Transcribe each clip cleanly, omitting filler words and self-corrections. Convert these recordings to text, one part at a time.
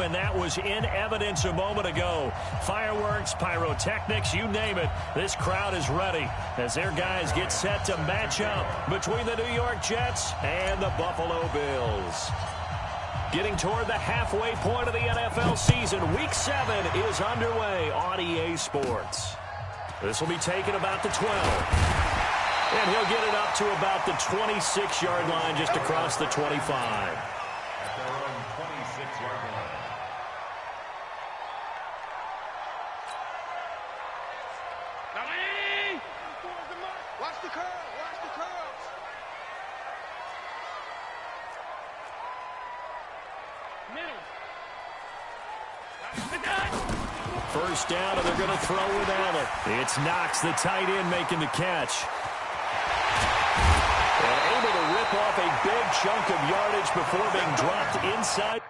and that was in evidence a moment ago. Fireworks, pyrotechnics, you name it. This crowd is ready as their guys get set to match up between the New York Jets and the Buffalo Bills. Getting toward the halfway point of the NFL season, Week 7 is underway on EA Sports. This will be taken about the 12. And he'll get it up to about the 26-yard line just across the 25. At their own 26-yard line. Watch the curl. Watch the curls. Middle. First down, and they're going to throw without it. It's Knox, the tight end, making the catch. And able to rip off a big chunk of yardage before being dropped inside.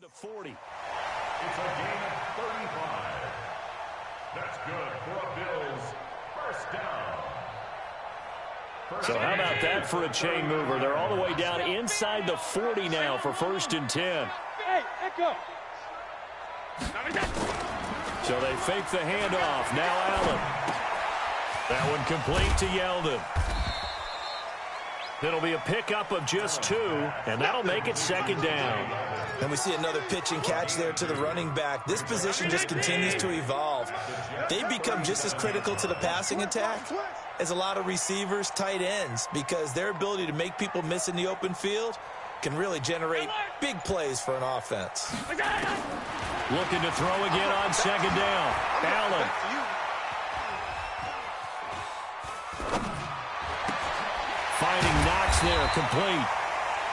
To 40. It's a gain of 35. That's good for a Bills first down. So how about that for a chain mover? They're all the way down inside the 40 now for 1st and 10. Hey, echo. So they fake the handoff. Now Allen. That one complete to Yeldon. It'll be a pickup of just 2, and that'll make it 2nd down. And we see another pitch and catch there to the running back. This position just continues to evolve. They become just as critical to the passing attack as a lot of receivers, tight ends, because their ability to make people miss in the open field can really generate big plays for an offense. Looking to throw again on 2nd down. Allen. Finding Knox there, complete.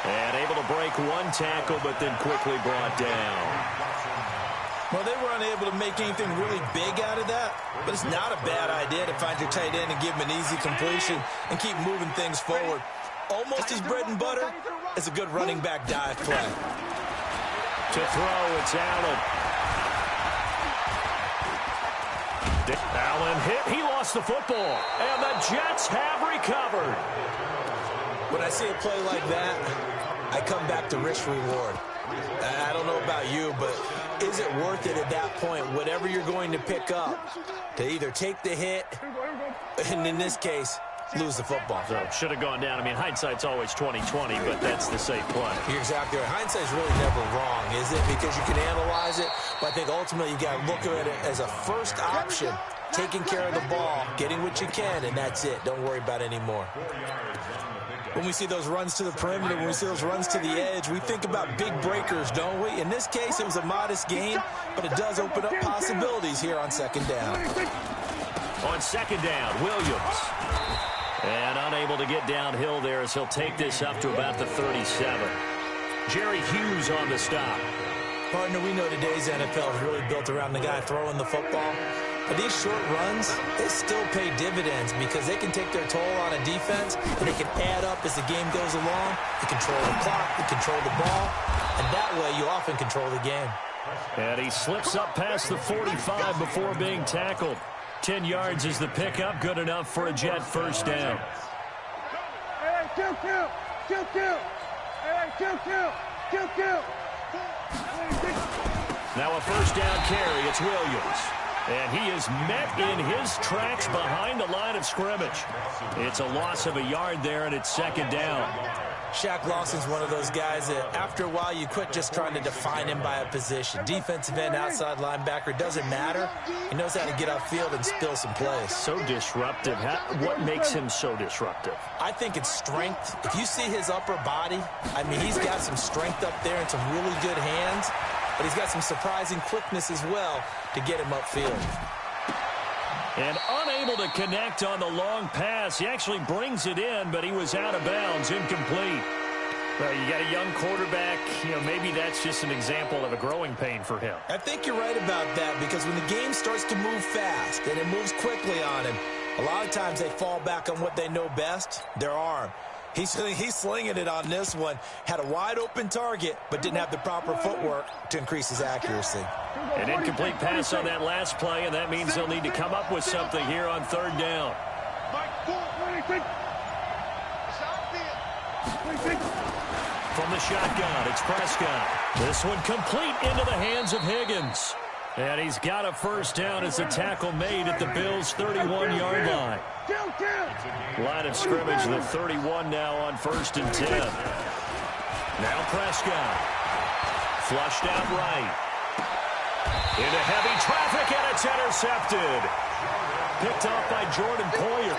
And able to break one tackle, but then quickly brought down. Well, they were unable to make anything really big out of that, but it's not a bad idea to find your tight end and give him an easy completion and keep moving things forward. Almost as bread and butter as a good running back dive play. To throw, it's Allen. Allen hit. He lost the football. And the Jets have recovered. When I see a play like that, I come back to risk reward. I don't know about you, but is it worth it at that point, whatever you're going to pick up, to either take the hit, and in this case, lose the football? So should have gone down. I mean, hindsight's always 20/20, but that's the safe play. You're exactly right. Hindsight's really never wrong, is it? Because you can analyze it, but I think ultimately you got to look at it as a first option, taking care of the ball, getting what you can, and that's it. Don't worry about it anymore. When we see those runs to the perimeter, when we see those runs to the edge, we think about big breakers, don't we? In this case, it was a modest gain, but it does open up possibilities here on 2nd down. On 2nd down, Williams. And unable to get downhill there as he'll take this up to about the 37. Jerry Hughes on the stop. Partner, we know today's NFL is really built around the guy throwing the football. But these short runs, they still pay dividends because they can take their toll on a defense, and they can add up as the game goes along. They control the clock, they control the ball, and that way you often control the game. And he slips up past the 45 before being tackled. 10 yards is the pickup, good enough for a Jet first down. Hey, kill. Now a first down carry, it's Williams. And he is met in his tracks behind the line of scrimmage. It's a loss of a yard there, and it's 2nd down. Shaq Lawson's one of those guys that after a while you quit just trying to define him by a position. Defensive end, outside linebacker, doesn't matter. He knows how to get upfield and spill some plays. So disruptive. What makes him so disruptive? I think it's strength. If you see his upper body, I mean, he's got some strength up there and some really good hands, but he's got some surprising quickness as well to get him upfield. And unable to connect on the long pass. He actually brings it in, but he was out of bounds, incomplete. Well, you got a young quarterback. Maybe that's just an example of a growing pain for him. I think you're right about that, because when the game starts to move fast and it moves quickly on him, a lot of times they fall back on what they know best, their arm. He's slinging it on this one. Had a wide-open target, but didn't have the proper footwork to increase his accuracy. An incomplete pass on that last play, and that means they'll need to come up with something here on third down. From the shotgun, it's Prescott. This one complete into the hands of Higgins. And he's got a first down as the tackle made at the Bills' 31-yard line. Line of scrimmage, the 31 now on 1st and 10. Now Prescott. Flushed out right. Into heavy traffic, and it's intercepted. Picked off by Jordan Poyer.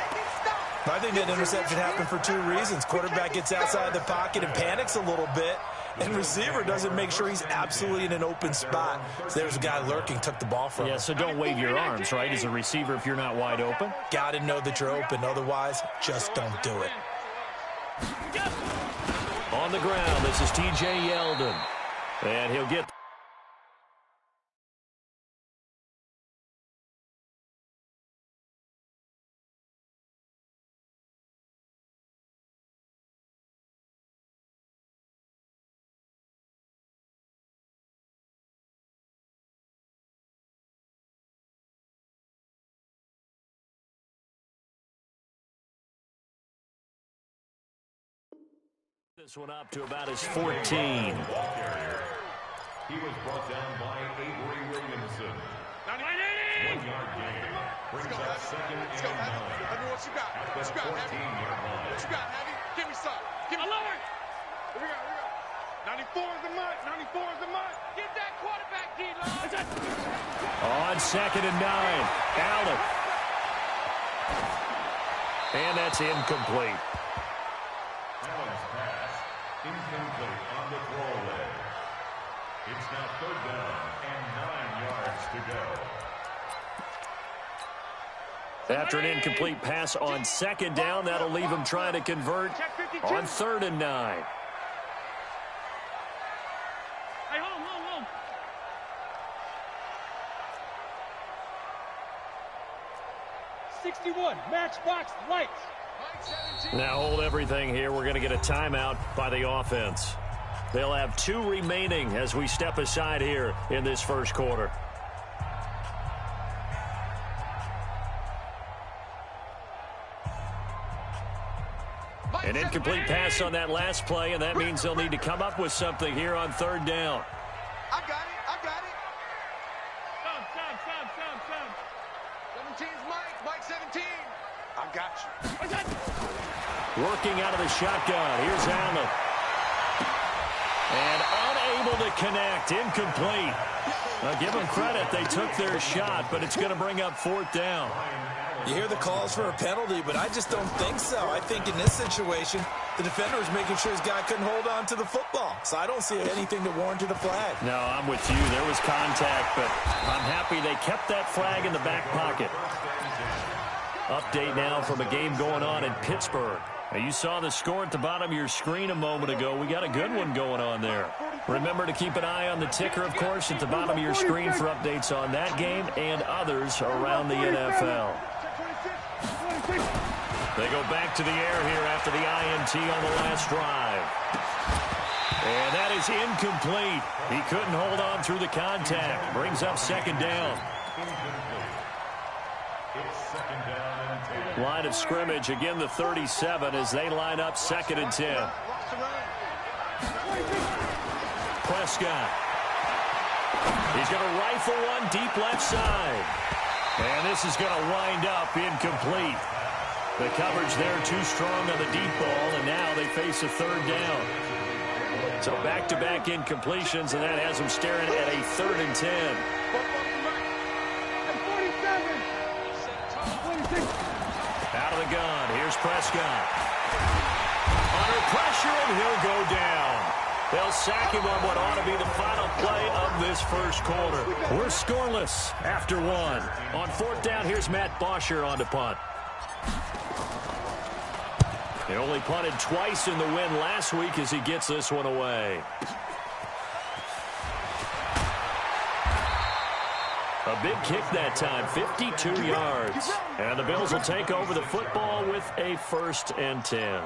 I think that interception happened for two reasons. Quarterback gets outside the pocket and panics a little bit, and receiver doesn't make sure he's absolutely in an open spot. So there's a guy lurking, took the ball from him. Yeah, so don't wave your arms, right, as a receiver if you're not wide open. Got to know that you're open. Otherwise, just don't do it. On the ground, this is T.J. Yeldon. And he'll get... this one up to about his 14. He was brought down by Avery Williamson. 1-yard gain. Brings up 2nd and 9. What you got? At the 14-yard line. What you got, Heavy? Give me some. Give me lower. Here we go. 94 is the mark. 94 is the mark. Get that quarterback, D-line. On 2nd and 9. Allen. And that's incomplete. Allen's pass incomplete on the throwaway. It's now 3rd down and 9 yards to go. After an incomplete pass on 2nd down, that'll leave him trying to convert on 3rd and 9. Hey, hold. 61, matchbox lights. Now hold everything here. We're going to get a timeout by the offense. They'll have 2 remaining as we step aside here in this first quarter. An incomplete pass on that last play, and that means they'll need to come up with something here on 3rd down. I got it. 17's Mike 17. I got you. Working out of the shotgun. Here's Allen. And unable to connect. Incomplete. Now give them credit. They took their shot, but it's going to bring up 4th down. You hear the calls for a penalty, but I just don't think so. I think in this situation, the defender was making sure his guy couldn't hold on to the football. So I don't see anything that warranted a flag. No, I'm with you. There was contact, but I'm happy they kept that flag in the back pocket. Update now from a game going on in Pittsburgh. Now, you saw the score at the bottom of your screen a moment ago. We got a good one going on there. Remember to keep an eye on the ticker, of course, at the bottom of your screen for updates on that game and others around the NFL. They go back to the air here after the INT on the last drive. And that is incomplete. He couldn't hold on through the contact. Brings up 2nd down. Line of scrimmage, again the 37 as they line up 2nd and 10. Prescott. He's going to rifle one deep left side. And this is going to wind up incomplete. The coverage there too strong on the deep ball, and now they face a third down. So back-to-back incompletions, and that has them staring at a 3rd and 10. Out of the gun, here's Prescott. Under pressure, and he'll go down. They'll sack him on what ought to be the final play of this first quarter. We're scoreless after 1. On 4th down, here's Matt Bosher on to punt. He only punted twice in the win last week as he gets this one away. A big kick that time, 52 yards. And the Bills will take over the football with a 1st and 10.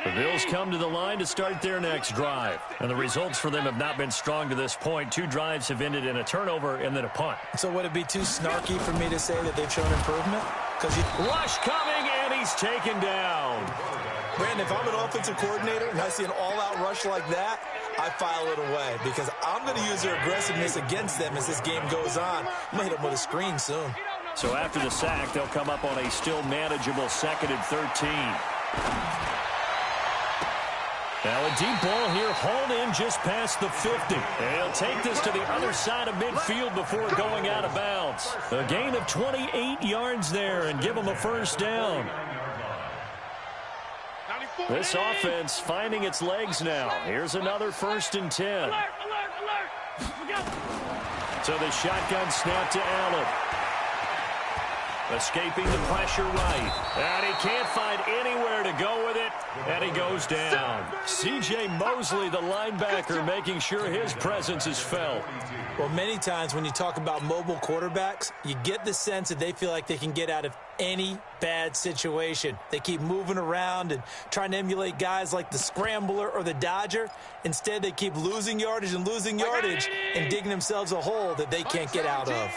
The Bills come to the line to start their next drive. And the results for them have not been strong to this point. 2 drives have ended in a turnover and then a punt. So would it be too snarky for me to say that they've shown improvement? Rush coming, and he's taken down. Brandon, if I'm an offensive coordinator and I see an all-out rush like that, I file it away because I'm going to use their aggressiveness against them as this game goes on. I'm going to hit them with a screen soon. So after the sack, they'll come up on a still manageable 2nd and 13. Now a deep ball here, hauled in just past the 50. And he'll take this to the other side of midfield before going out of bounds. A gain of 28 yards there and give them a 1st down. This offense finding its legs now. Here's another 1st and 10. So the shotgun snap to Allen. Escaping the pressure right. And he can't find anywhere to go with it. And he goes down. C.J. Mosley, the linebacker, making sure his presence is felt. Well, many times when you talk about mobile quarterbacks, you get the sense that they feel like they can get out of any bad situation. They keep moving around and trying to emulate guys like the scrambler or the dodger. Instead, they keep losing yardage and digging themselves a hole that they can't get out of.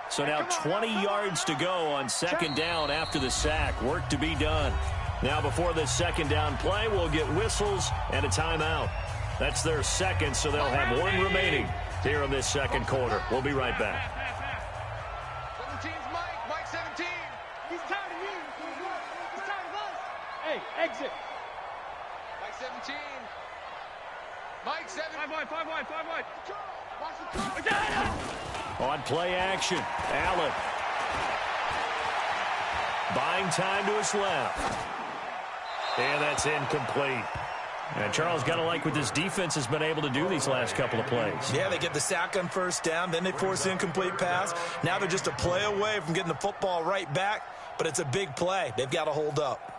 So now 20 yards to go on 2nd down after the sack. Work to be done. Now before this 2nd down play, we'll get whistles and a timeout. That's their 2nd, so they'll have 1 remaining here in this 2nd quarter. We'll be right back. 17's Mike. Mike 17. He's tired of you. He's tired of us. Hey, exit. Mike 17. Mike 7. 5 wide. Watch the turn. We got it. On play action, Allen. Buying time to his left. And that's incomplete. And Charles, got to like what this defense has been able to do these last couple of plays. Yeah, they get the sack on 1st down, then they force the incomplete pass. Now they're just a play away from getting the football right back, but it's a big play. They've got to hold up.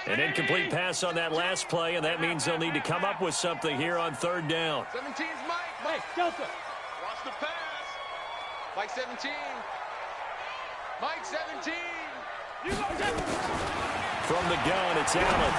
An incomplete pass on that last play, and that means they'll need to come up with something here on 3rd down. 17's Mike. Mike, Delta. Watch the pass. Mike 17. Mike 17. From the gun, it's Allen.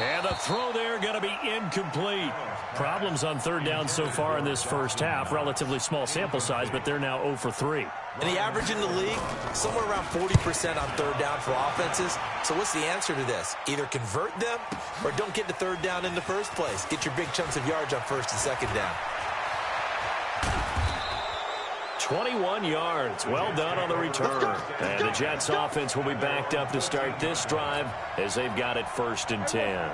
And the throw there going to be incomplete. Problems on 3rd down so far in this first half. Relatively small sample size, but they're now 0 for 3. And the average in the league, somewhere around 40% on 3rd down for offenses. So what's the answer to this? Either convert them or don't get to 3rd down in the first place. Get your big chunks of yards on 1st and 2nd down. 21 yards. Well done on the return. And the Jets offense will be backed up to start this drive as they've got it 1st and 10.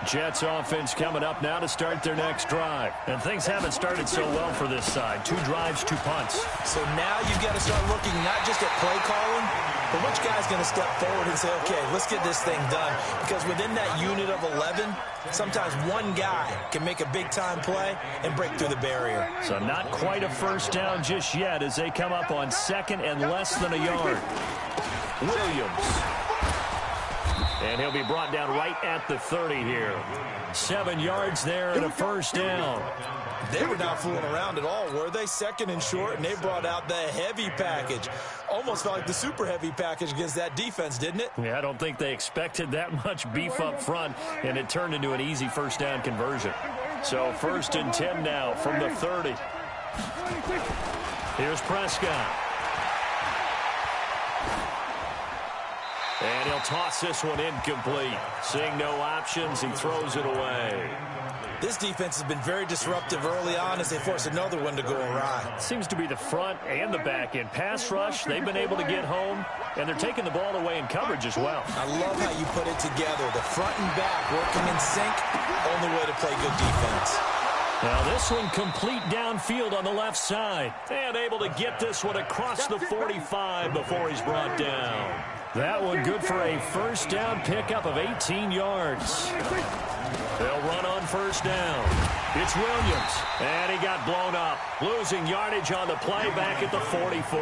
Jets offense coming up now to start their next drive. And things haven't started so well for this side. 2 drives, 2 punts. So now you've got to start looking not just at play calling, but which guy's going to step forward and say, okay, let's get this thing done. Because within that unit of 11, sometimes one guy can make a big-time play and break through the barrier. So not quite a 1st down just yet as they come up on 2nd and less than a yard. Williams. And he'll be brought down right at the 30 here. 7 yards there and a 1st down. They were not fooling around at all, were they? 2nd and short, and they brought out the heavy package. Almost felt like the super heavy package against that defense, didn't it? Yeah, I don't think they expected that much beef up front, and it turned into an easy 1st down conversion. So 1st and 10 now from the 30. Here's Prescott. And he'll toss this one incomplete. Seeing no options, he throws it away. This defense has been very disruptive early on as they force another one to go awry. Seems to be the front and the back end. Pass rush, they've been able to get home, and they're taking the ball away in coverage as well. I love how you put it together. The front and back working in sync, only way to play good defense. Now this one complete downfield on the left side. And able to get this one across the 45 before he's brought down. That one good for a first down pickup of 18 yards. They'll run on first down. It's Williams. And he got blown up. Losing yardage on the play back at the 44.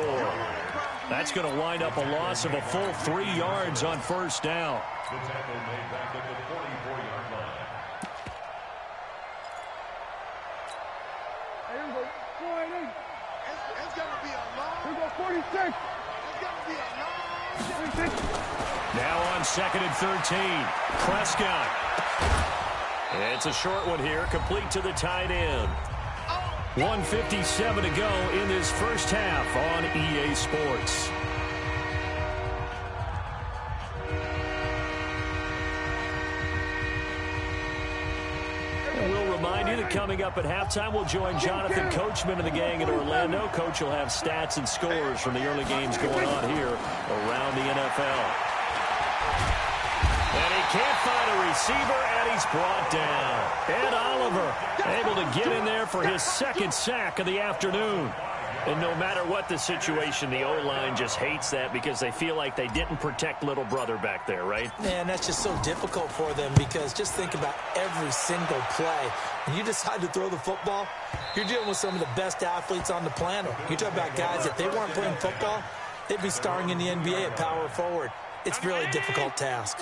That's going to wind up a loss of a full 3 yards on first down. The tackle made back at the 44-yard line. It's going to be a long. 46. It's going to be a long. 46. Now on second and 13. Prescott. It's a short one here, complete to the tight end. 1:57 to go in this first half on EA Sports. And we'll remind you that coming up at halftime, we'll join Jonathan Coachman and the gang in Orlando. Coach will have stats and scores from the early games going on here around the NFL. And he can't find a receiver, and he's brought down. Ed Oliver able to get in there for his second sack of the afternoon. And no matter what the situation, the O-line just hates that because they feel like they didn't protect little brother back there, right? Man, that's just so difficult for them because just think about every single play. When you decide to throw the football, you're dealing with some of the best athletes on the planet. You talk about guys, if they weren't playing football, they'd be starring in the NBA at power forward. It's a really difficult task.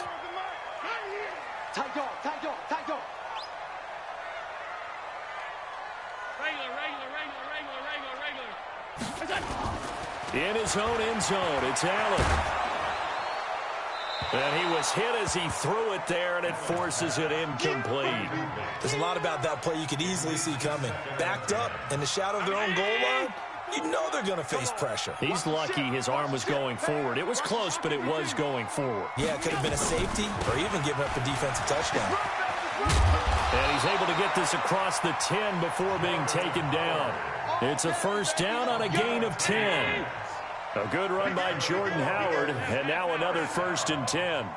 Tight dog, tight dog, tight dog. In his own end zone, it's Allen. And he was hit as he threw it there, and it forces it incomplete. There's a lot about that play you could easily see coming. Backed up in the shadow of their own goal line, you know they're going to face pressure. He's lucky his arm was going forward. It was close, but it was going forward. Yeah, it could have been a safety or even given up a defensive touchdown. And he's able to get this across the 10 before being taken down. It's a first down on a gain of 10. A good run by Jordan Howard, and now another 1st and 10.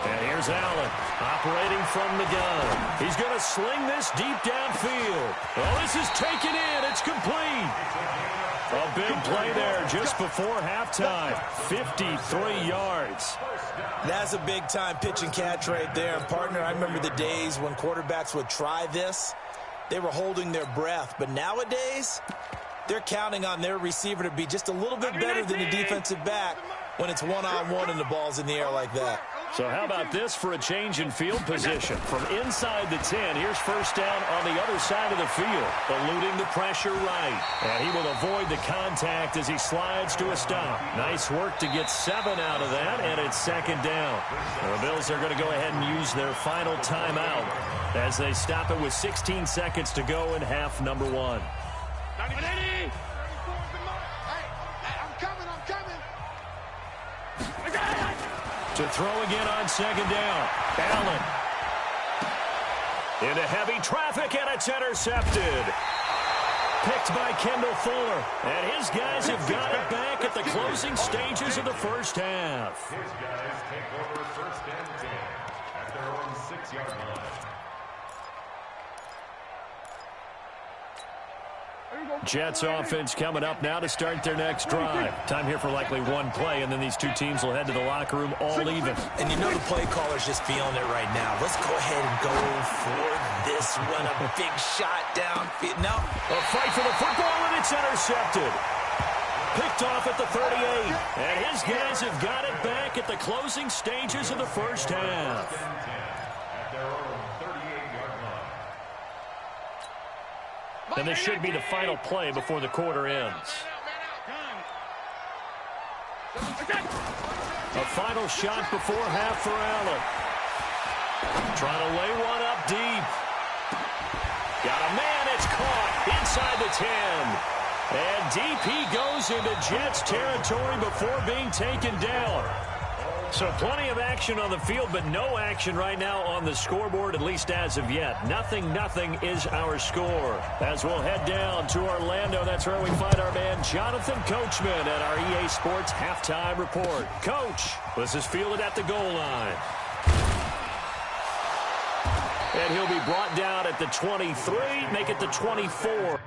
And here's Allen, operating from the gun. He's going to sling this deep downfield. Oh, this is taken in. It's complete. A big play there just before halftime. 53 yards. That's a big-time pitch and catch right there. And, partner, I remember the days when quarterbacks would try this. They were holding their breath. But nowadays, they're counting on their receiver to be just a little bit better than the defensive back when it's one-on-one and the ball's in the air like that. So how about this for a change in field position? From inside the 10, here's first down on the other side of the field, eluding the pressure right. And he will avoid the contact as he slides to a stop. Nice work to get 7 out of that, and it's second down. The Bills are going to go ahead and use their final timeout as they stop it with 16 seconds to go in half number 1. Hey, I'm coming. To throw again on second down. Allen. Into heavy traffic, and it's intercepted. Picked by Kendall Fuller. And his guys have got it back at the closing stages of the first half. His guys take over 1st and 10 at their own 6-yard line. Jets offense coming up now to start their next drive. Time here for likely one play, and then these two teams will head to the locker room all even. And you know the play caller's just feeling it right now. Let's go ahead and go for this one. A big shot down. No. A fight for the football, and it's intercepted. Picked off at the 38. And his guys have got it back at the closing stages of the first half. At their own 38-yard line. And this should be the final play before the quarter ends. A final shot before half for Allen. Trying to lay one up deep. Got a man, it's caught inside the 10. And DP goes into Jets territory before being taken down. So plenty of action on the field, but no action right now on the scoreboard, at least as of yet. 0-0 is our score. As we'll head down to Orlando, that's where we find our man Jonathan Coachman at our EA Sports Halftime Report. Coach, this is fielded at the goal line. And he'll be brought down at the 23, make it the 24.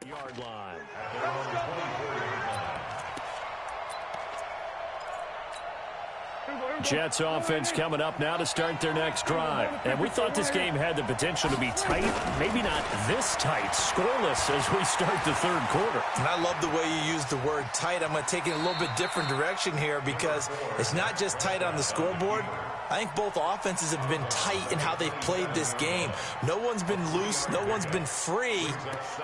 Yard line. Jets offense coming up now to start their next drive. And we thought this game had the potential to be tight. Maybe not this tight. Scoreless as we start the third quarter. And I love the way you use the word tight. I'm going to take it in a little bit different direction here because it's not just tight on the scoreboard. I think both offenses have been tight in how they've played this game. No one's been loose. No one's been free.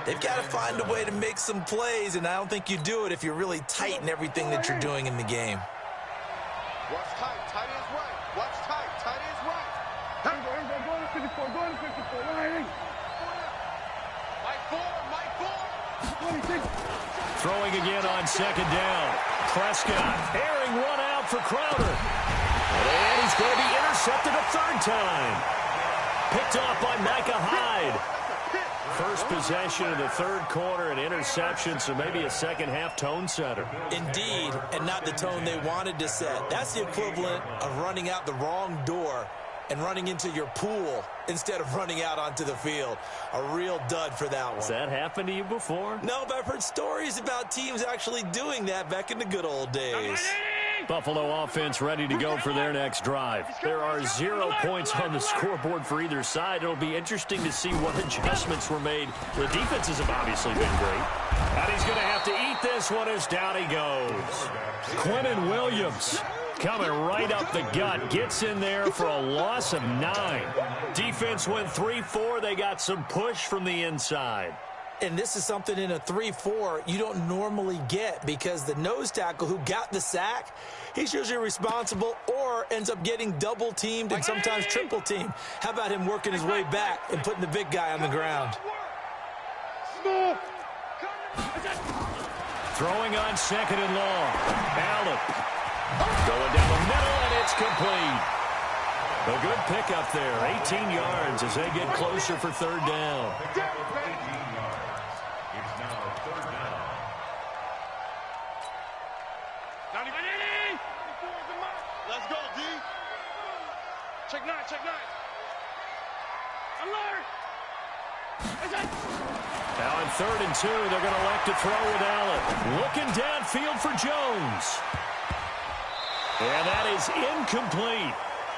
They've got to find a way to make some plays, and I don't think you do it if you're really tight in everything that you're doing in the game. Watch tight. Tight is right. Watch tight. Tight is right. Go to 54. Go to 54. Mike 4. 26. Throwing again on second down. Prescott airing one out for Crowder. And he's going to be intercepted a third time. Picked off by Micah Hyde. First possession of the third quarter, an interception, so maybe a second-half tone setter. Indeed, and not the tone they wanted to set. That's the equivalent of running out the wrong door and running into your pool instead of running out onto the field. A real dud for that one. Has that happened to you before? No, but I've heard stories about teams actually doing that back in the good old days. Buffalo offense ready to go for their next drive. There are 0 points on the scoreboard for either side. It'll be interesting to see what adjustments were made. The defenses have obviously been great. And he's going to have to eat this one as down he goes. Quinnen Williams coming right up the gut. Gets in there for a loss of 9. Defense went 3-4. They got some push from the inside. And this is something in a 3-4 you don't normally get because the nose tackle who got the sack, he's usually responsible or ends up getting double-teamed and sometimes triple-teamed. How about him working his way back and putting the big guy on the ground? Throwing on second and long. Allen going down the middle, and it's complete. A good pickup there. 18 yards as they get closer for third down. Let's go, D. Check 9, check 9. Alert! Now in 3rd and 2, they're going to elect to throw with Allen. Looking downfield for Jones. And that is incomplete.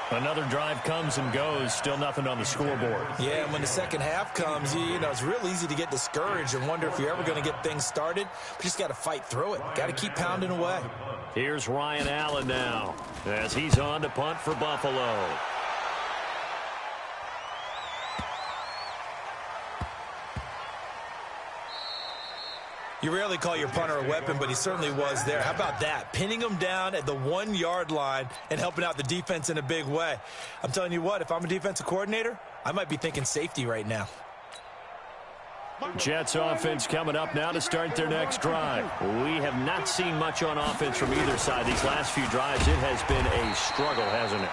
Another drive comes and goes. Still nothing on the scoreboard. Yeah, and when the second half comes, you know, it's real easy to get discouraged and wonder if you're ever going to get things started. But you just got to fight through it. Got to keep pounding away. Here's Ryan Allen now as he's on to punt for Buffalo. You rarely call your punter a weapon, but he certainly was there. How about that? Pinning him down at the 1-yard line and helping out the defense in a big way. I'm telling you what, if I'm a defensive coordinator, I might be thinking safety right now. Jets offense coming up now to start their next drive. We have not seen much on offense from either side. These last few drives, it has been a struggle, hasn't it?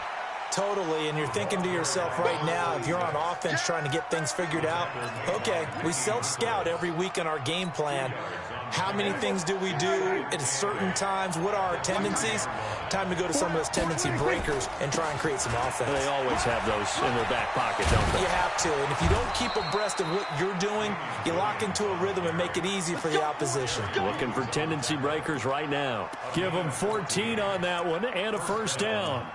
Totally, and you're thinking to yourself right now, if you're on offense trying to get things figured out, okay, we self-scout every week in our game plan. How many things do we do at certain times? What are our tendencies? Time to go to some of those tendency breakers and try and create some offense. They always have those in their back pocket, don't they? You have to, and if you don't keep abreast of what you're doing, you lock into a rhythm and make it easy for the opposition. Looking for tendency breakers right now. Give them 14 on that one and a first down.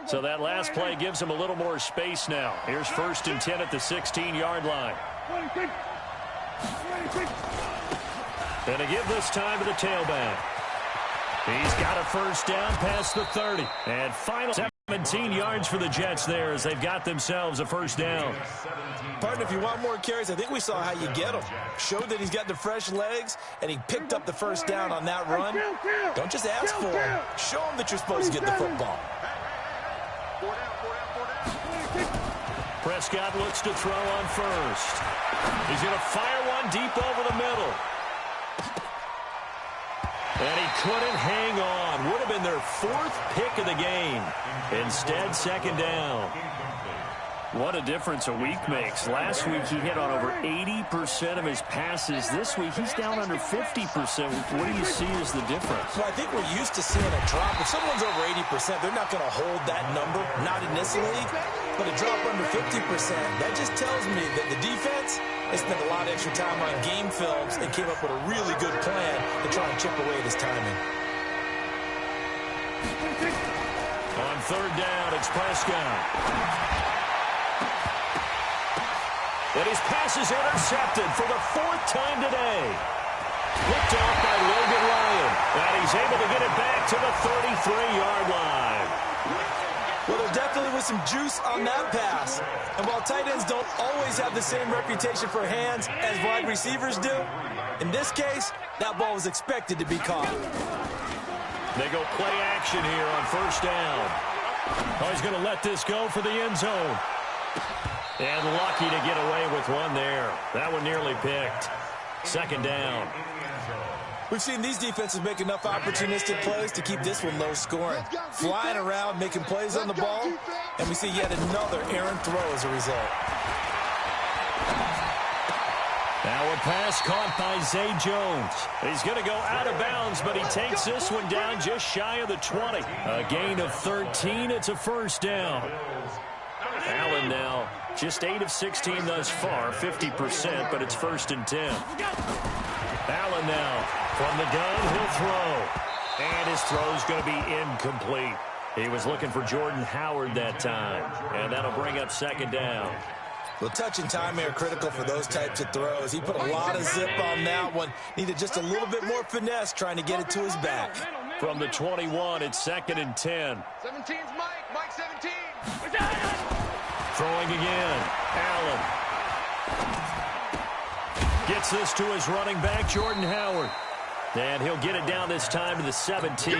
So that last play gives him a little more space now. Here's 1st and 10 at the 16-yard line. And to give this time to the tailback. He's got a first down past the 30. And final 17 yards for the Jets there as they've got themselves a first down. Partner, if you want more carries, I think we saw how you get them. Showed that he's got the fresh legs, and he picked up the first down on that run. Don't just ask for him. Show him that you're supposed to get the football. Prescott looks to throw on first. He's going to fire one deep over the middle. And he couldn't hang on. Would have been their 4th pick of the game. Instead, second down. What a difference a week makes. Last week, he hit on over 80% of his passes. This week, he's down under 50%. What do you see as the difference? Well, I think we're used to seeing a drop. If someone's over 80%, they're not going to hold that number, not in this league. But a drop under 50%, that just tells me that the defense has spent a lot of extra time on game films and came up with a really good plan to try and chip away at his timing. On 3rd down, it's Prescott. And his pass is intercepted for the 4th time today. Picked off by Logan Ryan. And he's able to get it back to the 33-yard line. Well, there definitely was some juice on that pass. And while tight ends don't always have the same reputation for hands as wide receivers do, in this case, that ball was expected to be caught. They go play action here on 1st down. Oh, he's going to let this go for the end zone. And lucky to get away with one there. That one nearly picked. 2nd down. We've seen these defenses make enough opportunistic plays to keep this one low scoring. Flying around, making plays on the ball, and we see yet another errant throw as a result. Now a pass caught by Zay Jones. He's going to go out of bounds, but he takes this one down just shy of the 20. A gain of 13. It's a first down. Allen now just 8 of 16 thus far, 50%, but it's 1st and 10. Allen now from the gun, he'll throw. And his throw's going to be incomplete. He was looking for Jordan Howard that time, and that'll bring up 2nd down. Well, touch and timing are critical for those types of throws. He put a lot of zip on that one. Needed just a little bit more finesse trying to get it to his back. From the 21, it's 2nd and 10. 17's Mike. Mike 17. Throwing again. Allen. Gets this to his running back, Jordan Howard. And he'll get it down this time to the 17.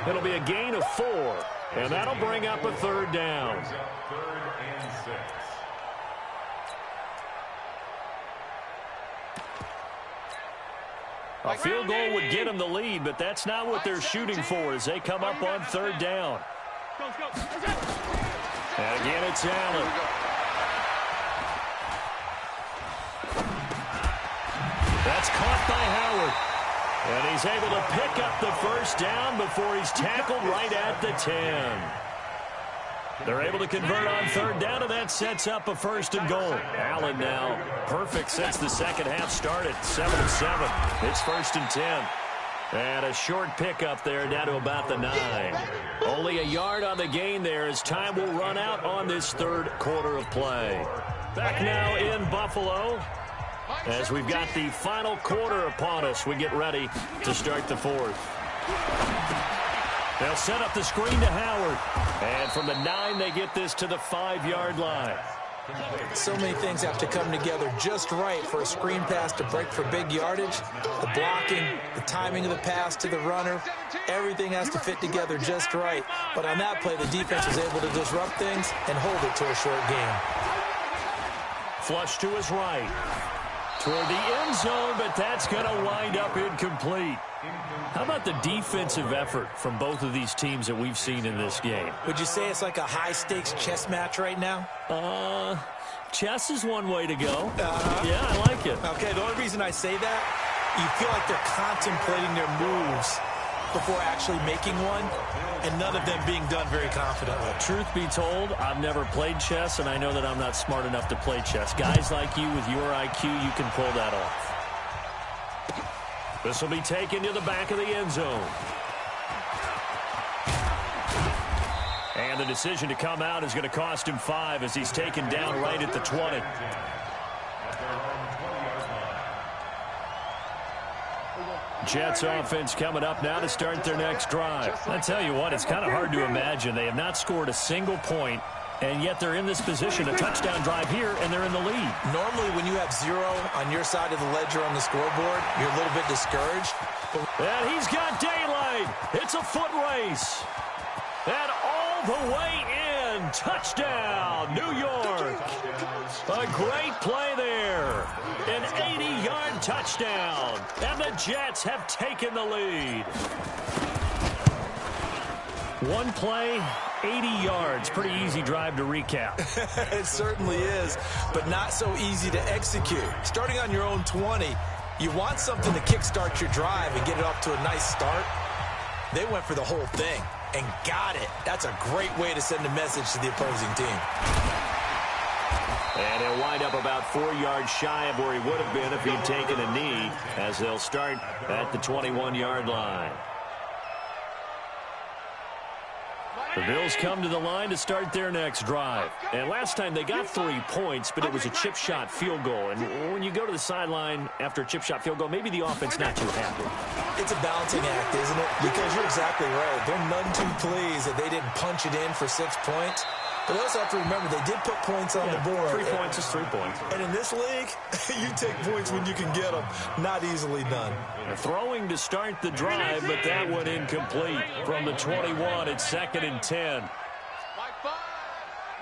It'll be a gain of 4. And that'll bring up a 3rd down. 3rd and 6. A field goal would get them the lead, but that's not what they're shooting for as they come up on 3rd down. And again, it's Allen. That's caught by Howard. And he's able to pick up the first down before he's tackled right at the 10. They're able to convert on 3rd down, and that sets up a 1st and goal. Allen now perfect since the second half started. 7 of 7. It's 1st and 10. And a short pickup there down to about the 9. Only a yard on the gain there as time will run out on this 3rd quarter of play. Back now in Buffalo as we've got the final quarter upon us. We get ready to start the 4th. They'll set up the screen to Howard. And from the 9, they get this to the 5-yard line. So many things have to come together just right for a screen pass to break for big yardage. The blocking, the timing of the pass to the runner, everything has to fit together just right. But on that play, the defense was able to disrupt things and hold it to a short game. Flush to his right. Toward the end zone, but that's going to wind up incomplete. How about the defensive effort from both of these teams that we've seen in this game? Would you say it's like a high-stakes chess match right now? Chess is one way to go. Yeah, I like it. Okay, the only reason I say that, you feel like they're contemplating their moves before actually making one, and none of them being done very confidently. Truth be told, I've never played chess, and I know that I'm not smart enough to play chess. Guys like you with your IQ, you can pull that off. This will be taken to the back of the end zone. And the decision to come out is going to cost him 5 as he's taken down right at the 20. Jets offense coming up now to start their next drive. I tell you what, it's kind of hard to imagine. They have not scored a single point, and yet they're in this position, a touchdown drive here, and they're in the lead. Normally, when you have 0 on your side of the ledger on the scoreboard, you're a little bit discouraged. And he's got daylight. It's a foot race. And all the way in. Touchdown, New York. A great play there. An 80-yard touchdown. And the Jets have taken the lead. One play, 80 yards. Pretty easy drive to recap. It certainly is, but not so easy to execute. Starting on your own 20, you want something to kickstart your drive and get it off to a nice start. They went for the whole thing and got it. That's a great way to send a message to the opposing team. And he'll wind up about 4 yards shy of where he would have been if he'd taken a knee, as they'll start at the 21-yard line. The Bills come to the line to start their next drive. And last time they got 3 points, but it was a chip shot field goal. And when you go to the sideline after a chip shot field goal, maybe the offense not too happy. It's a balancing act, isn't it? Because you're exactly right. They're none too pleased that they didn't punch it in for 6 points. But they also have to remember they did put points on the board. 3 points is 3 points. And in this league, you take points when you can get them. Not easily done. Throwing to start the drive, but that one incomplete. From the 21, it's 2nd and 10.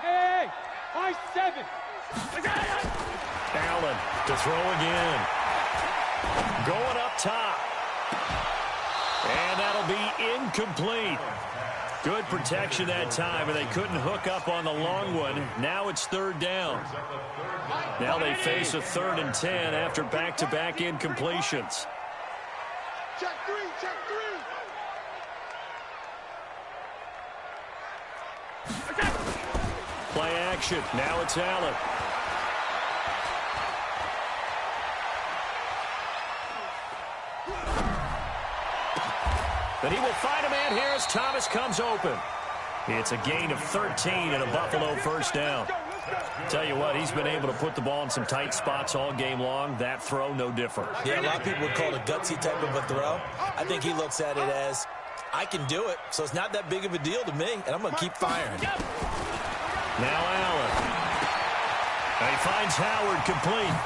Hey, 7. Allen to throw again. Going up top. And that'll be incomplete. Good protection that time, and they couldn't hook up on the long one. Now it's 3rd down. Now they face a 3rd and 10 after back-to-back incompletions. Check 3, check 3. Play action. Now it's Allen. But he will find a man here as Thomas comes open. It's a gain of 13 and a Buffalo 1st down. Tell you what, he's been able to put the ball in some tight spots all game long. That throw, no different. Yeah, a lot of people would call it a gutsy type of a throw. I think he looks at it as, I can do it, so it's not that big of a deal to me, and I'm going to keep firing. Now Allen. And he finds Howard complete.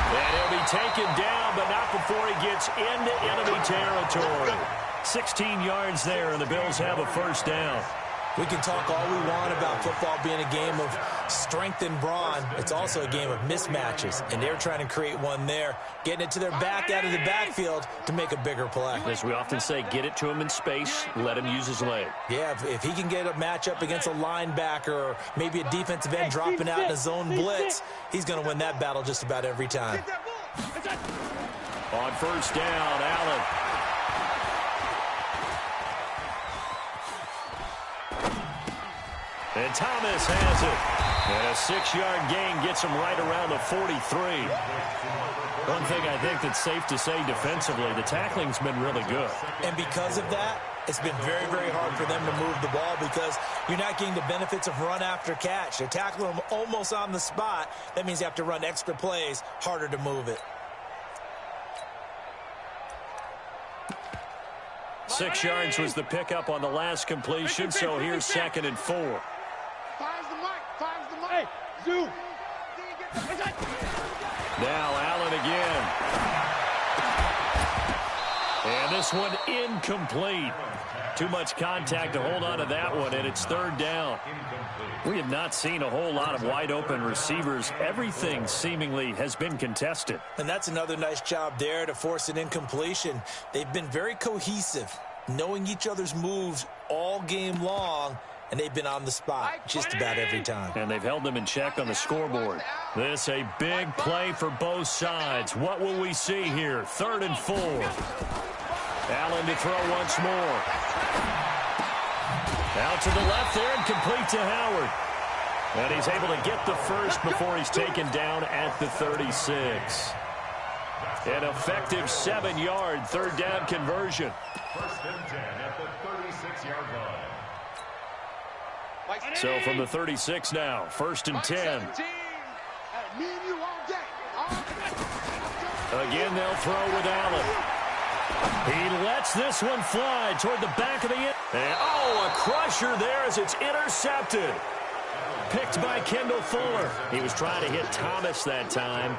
And he'll be taken down, but not before he gets into enemy territory. 16 yards there, and the Bills have a 1st down. We can talk all we want about football being a game of strength and brawn. It's also a game of mismatches, and they're trying to create one there, getting it to their back out of the backfield to make a bigger play. As we often say, get it to him in space, let him use his leg. Yeah, if he can get a matchup against a linebacker or maybe a defensive end dropping out in a zone blitz, he's going to win that battle just about every time. On 1st down, Allen. And Thomas has it. And a 6-yard gain gets him right around the 43. One thing I think that's safe to say defensively, the tackling's been really good. And because of that, it's been very, very hard for them to move the ball because you're not getting the benefits of run after catch. They're tackling them almost on the spot. That means you have to run extra plays, harder to move it. 6 yards was the pickup on the last completion, so here's 2nd and 4. Fires the mic, fires the mic. Hey, And this one incomplete. Too much contact to hold on to that one, and it's third down. We have not seen a whole lot of wide-open receivers. Everything seemingly has been contested. And that's another nice job there to force an incompletion. They've been very cohesive, knowing each other's moves all game long, and they've been on the spot just about every time. And they've held them in check on the scoreboard. This a big play for both sides. What will we see here? 3rd and 4. Allen to throw once more. Out to the left there and complete to Howard. And he's able to get the first before he's taken down at the 36. An effective 7-yard 3rd down conversion. 1st and 10 at the 36-yard line. So from the 36 now, 1st and 10. Again, they'll throw with Allen. He lets this one fly toward the back of the end. And, a crusher there as it's intercepted. Picked by Kendall Fuller. He was trying to hit Thomas that time.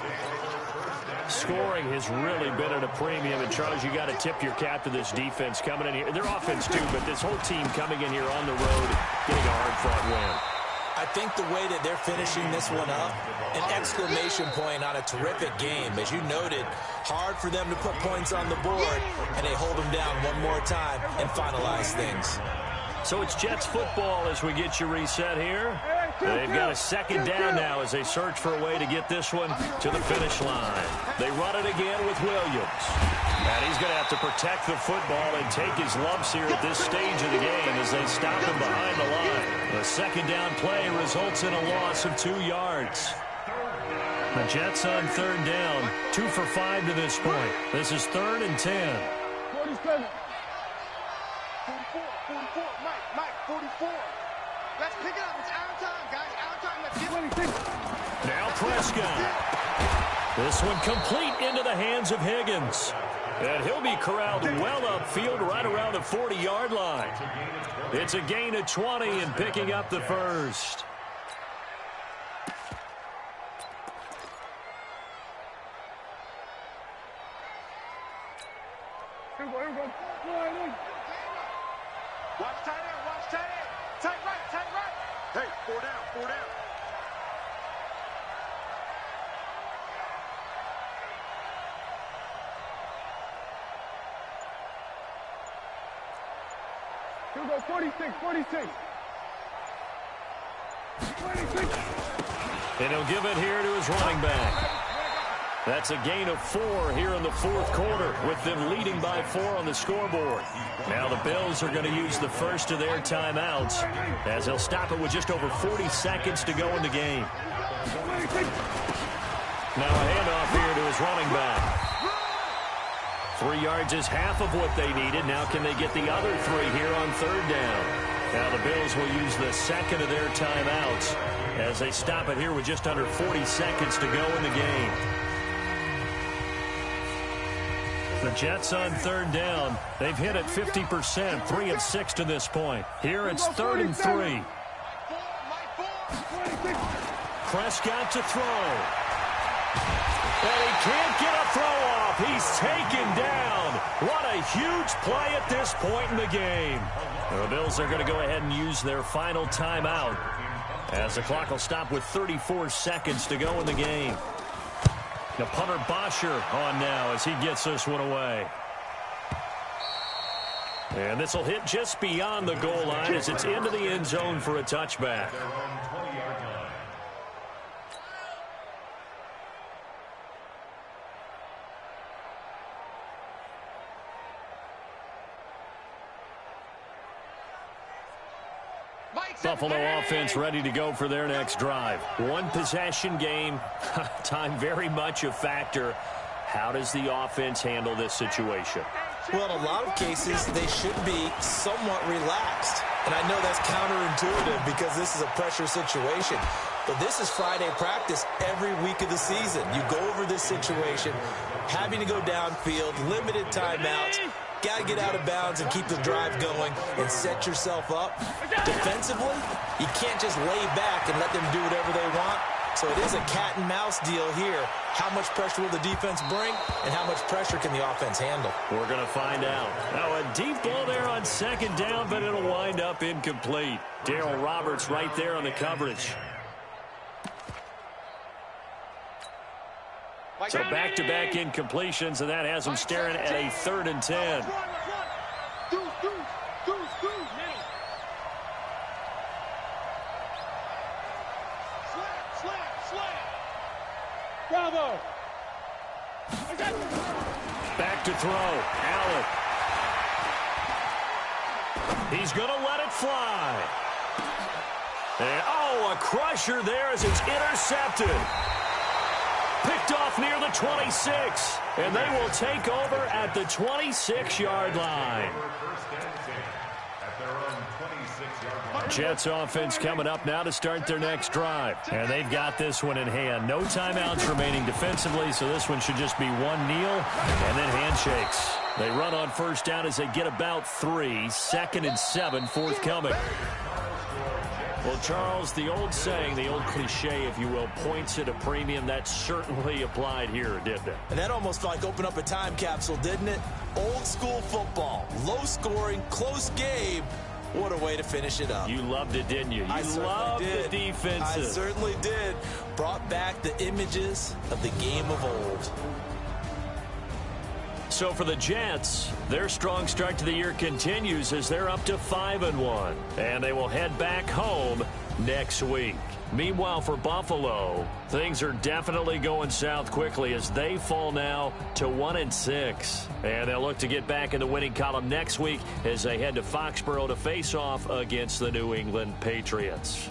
Scoring has really been at a premium. And, Charles, you got to tip your cap to this defense coming in here. Their offense, too, but this whole team coming in here on the road, getting a hard-fought win. I think the way that they're finishing this one up, an exclamation point on a terrific game. As you noted, hard for them to put points on the board, and they hold them down one more time and finalize things. So it's Jets football as we get you reset here. They've got a 2nd down now as they search for a way to get this one to the finish line. They run it again with Williams. And he's going to have to protect the football and take his lumps here at this stage of the game as they stop him behind the line. The 2nd down play results in a loss of 2 yards. The Jets on 3rd down, 2 for 5 to this point. This is 3rd and 10. 47. 44, Mike, 44. Let's pick it up. It's out of time, guys. Out of time. Let's get it. Now Prescott. This one complete into the hands of Higgins. And he'll be corralled well upfield right around the 40-yard line. It's a gain of 20 and picking up the first. Here we go. Watch tight end, watch tight end. Tight right. Hey, 4 down. Here we go, 46. And he'll give it here to his running back. That's a gain of 4 here in the 4th quarter with them leading by 4 on the scoreboard. Now the Bills are going to use the first of their timeouts as they'll stop it with just over 40 seconds to go in the game. Now a handoff here to his running back. 3 yards is half of what they needed. Now can they get the other 3 here on 3rd down? Now the Bills will use the 2nd of their timeouts as they stop it here with just under 40 seconds to go in the game. The Jets on 3rd down. They've hit it 50%, 3 of 6 to this point. Here it's 3rd and 3. Prescott to throw. And he can't get a throw off. He's taken down. What a huge play at this point in the game. The Bills are going to go ahead and use their final timeout as the clock will stop with 34 seconds to go in the game. The punter Bosher on now as he gets this one away. And this will hit just beyond the goal line as it's into the end zone for a touchback. Buffalo offense ready to go for their next drive. One possession game. Time very much a factor. How does the offense handle this situation? Well, in a lot of cases, they should be somewhat relaxed. And I know that's counterintuitive because this is a pressure situation. But this is Friday practice every week of the season. You go over this situation, having to go downfield, limited timeouts. Got to get out of bounds and keep the drive going and set yourself up. Defensively, you can't just lay back and let them do whatever they want. So it is a cat and mouse deal here. How much pressure will the defense bring, and how much pressure can the offense handle? We're going to find out. Now, a deep ball there on second down, but it'll wind up incomplete. Darryl Roberts right there on the coverage. So back-to-back incompletions, and that has them staring at a 3rd and 10. Bravo! Back to throw. Allen. He's going to let it fly. And, oh, a crusher there as it's intercepted. Picked off near the 26. And they will take over at the 26-yard line. Jets offense coming up now to start their next drive. And they've got this one in hand. No timeouts remaining defensively, so this one should just be one kneel and then handshakes. They run on first down as they get about 3. 2nd and 7 forthcoming. Well, Charles, the old saying, the old cliche, if you will, points at a premium. That certainly applied here, didn't it? And that almost like opened up a time capsule, didn't it? Old school football. Low scoring, close game. What a way to finish it up. You loved it, didn't you? You loved the defenses. I certainly did. Brought back the images of the game of old. So for the Jets, their strong start to the year continues as they're up to 5-1. And they will head back home next week. Meanwhile, for Buffalo, things are definitely going south quickly as they fall now to 1-6. And they'll look to get back in the winning column next week as they head to Foxborough to face off against the New England Patriots.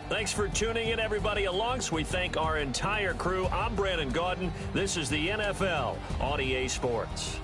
Thanks for tuning in, everybody, along. So we thank our entire crew. I'm Brandon Gaudin. This is the NFL on EA Sports.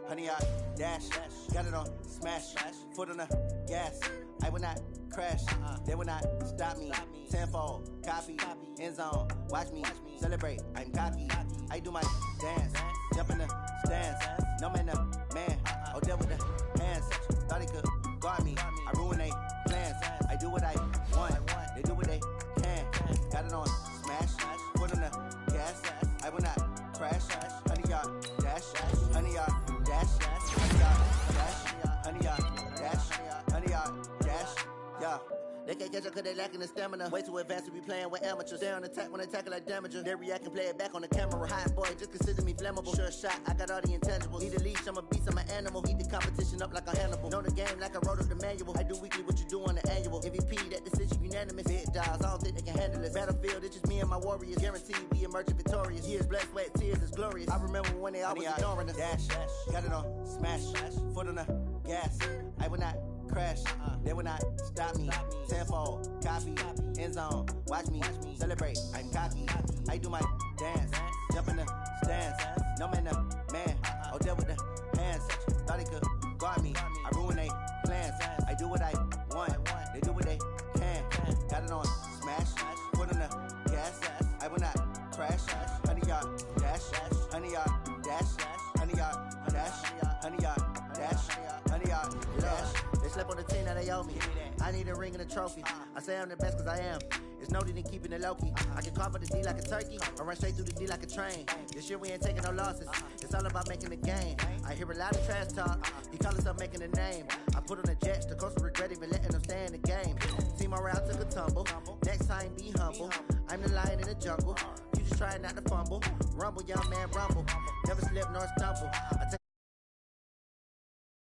Honey, I dash, got it on smash, foot on the gas. I will not crash, they will not stop me. Tenfold, copy, end zone, watch me celebrate. I'm cocky, I do my dance, jump in the stands. No man, no man, oh, deal with the hands. Thought he could guard me, I ruin they plans. I do what I want, they do what they can. Got it on smash, foot on the gas. I will not crash, honey, y'all dash, honey, y'all. Yeah. They can't catch up cause they lacking the stamina. Way too advanced to be playing with amateurs. They on attack when they tackle like damager. They react and play it back on the camera. Hot boy, just consider me flammable. Sure shot, I got all the intangibles. Need a leash, I'm a beast, I'm an animal. Heat the competition up like a Hannibal. Know the game like I wrote up the manual. I do weekly what you do on the annual. MVP, that decision unanimous. Big dials, I don't think they can handle it. Battlefield, it's just me and my warriors. Guaranteed we emerging victorious. Years, blood, sweat, tears is glorious. I remember when they always ignoring us. Dash, got it on smash, foot on the gas. I will not crash, they will not stop me. Tenfold, copy, end zone, watch me celebrate. I'm cocky, I do my dance, jump in the stands. No man, no man, Oh, there with the hands. Thought he could guard me. I ruin they plans. I do what I want. They do what they can. Got it on smash. Put on the gas. I will not crash. 100-yard dash. 100-yard dash. 100-yard dash. 100-yard dash. 100-yard dash. They slept on the team, now they owe me. I need a ring and a trophy. I say I'm the best cause I am. It's no need in keeping it low-key. I can carve up the D like a turkey or run straight through the D like a train. This year we ain't taking no losses. It's all about making the game. I hear a lot of trash talk. He call us up making a name. I put on the Jets. The coach will regret even letting them stay in the game. Team around took a tumble. Next time be humble. I'm the lion in the jungle. You just try not to fumble. Rumble, young man, rumble. Never slip nor stumble. I take